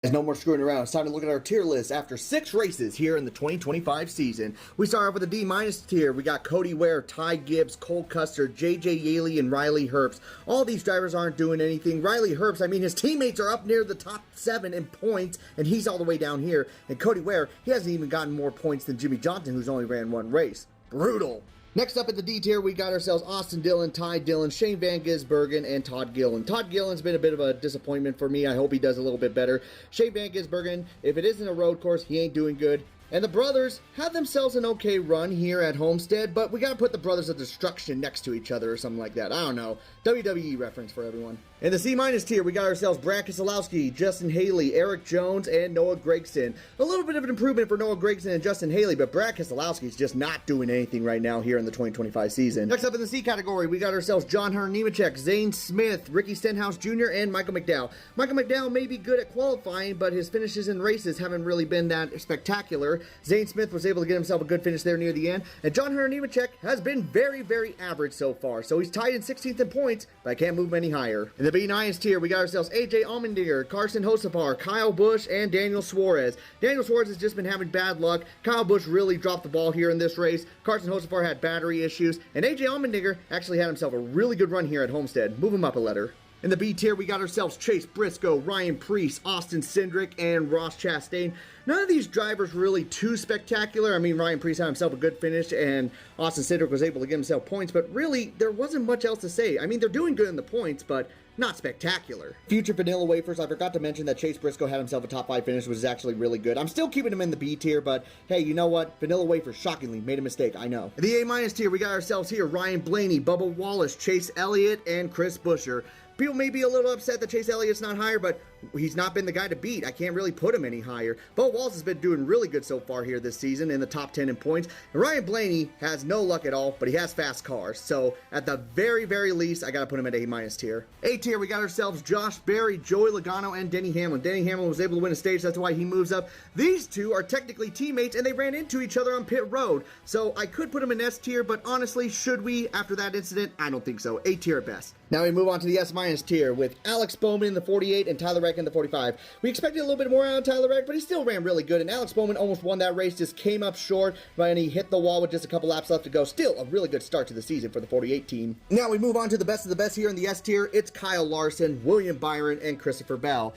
There's no more screwing around. It's time to look at our tier list after 6 races here in the 2025 season. We start off with a D- tier. We got Cody Ware, Ty Gibbs, Cole Custer, JJ Yaley, and Riley Herbst. All these drivers aren't doing anything. Riley Herbst, I mean, his teammates are up near the top 7 in points, and he's all the way down here. And Cody Ware, he hasn't even gotten more points than Jimmy Johnson, who's only ran 1 race. Brutal. Next up at the D tier, we got ourselves Austin Dillon, Ty Dillon, Shane Van Gisbergen, and Todd Gillen. Todd Gillen's been a bit of a disappointment for me. I hope he does a little bit better. Shane Van Gisbergen, if it isn't a road course, he ain't doing good. And the brothers have themselves an okay run here at Homestead, but we gotta put the Brothers of Destruction next to each other or something like that. I don't know. WWE reference for everyone. In the C- tier, we got ourselves Brad Keselowski, Justin Haley, Eric Jones, and Noah Gragson. A little bit of an improvement for Noah Gragson and Justin Haley, but Brad Keselowski's just not doing anything right now here in the 2025 season. Next up in the C category, we got ourselves John Hunter Nemechek, Zane Smith, Ricky Stenhouse Jr., and Michael McDowell. Michael McDowell may be good at qualifying, but his finishes in races haven't really been that spectacular. Zane Smith was able to get himself a good finish there near the end, and John Hunter Nemechek has been very, very average so far, so he's tied in 16th in points, but I can't move him any higher. In the B- tier, we got ourselves AJ Allmendinger, Carson Hocevar, Kyle Busch, and Daniel Suarez. Daniel Suarez has just been having bad luck. Kyle Busch really dropped the ball here in this race. Carson Hocevar had battery issues, and AJ Allmendinger actually had himself a really good run here at Homestead. Move him up a letter. In the B tier, we got ourselves Chase Briscoe, Ryan Preece, Austin Cindric, and Ross Chastain. None of these drivers really too spectacular. I mean, Ryan Preece had himself a good finish, and Austin Cindric was able to get himself points, but really, there wasn't much else to say. I mean, they're doing good in the points, but not spectacular. Future vanilla wafers, I forgot to mention that Chase Briscoe had himself a top 5 finish, which is actually really good. I'm still keeping him in the B tier, but hey, you know what? Vanilla wafers shockingly made a mistake, I know. In the A- tier, we got ourselves here Ryan Blaney, Bubba Wallace, Chase Elliott, and Chris Buescher. People may be a little upset that Chase Elliott's not higher, but he's not been the guy to beat. I can't really put him any higher. Bubba Wallace has been doing really good so far here this season in the top 10 in points. And Ryan Blaney has no luck at all, but he has fast cars. So at the very, very least, I got to put him at A- tier. A tier, we got ourselves Josh Berry, Joey Logano, and Denny Hamlin. Denny Hamlin was able to win a stage, that's why he moves up. These two are technically teammates, and they ran into each other on pit road. So I could put him in S tier, but honestly, should we after that incident? I don't think so. A tier at best. Now we move on to the S- tier with Alex Bowman in the 48 and Tyler Reddick in the 45. We expected a little bit more out of Tyler Reddick, but he still ran really good, and Alex Bowman almost won that race, just came up short, and he hit the wall with just a couple laps left to go. Still a really good start to the season for the 48 team. Now we move on to the best of the best here in the S tier. It's Kyle Larson, William Byron, and Christopher Bell.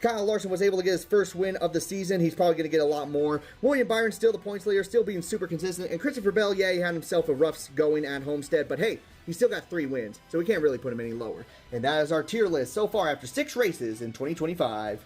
Kyle Larson was able to get his first win of the season. He's probably going to get a lot more. William Byron still the points leader, still being super consistent. And Christopher Bell, yeah, he had himself a rough going at Homestead, but hey, he still got 3 wins, so we can't really put him any lower. And that is our tier list so far after 6 races in 2025.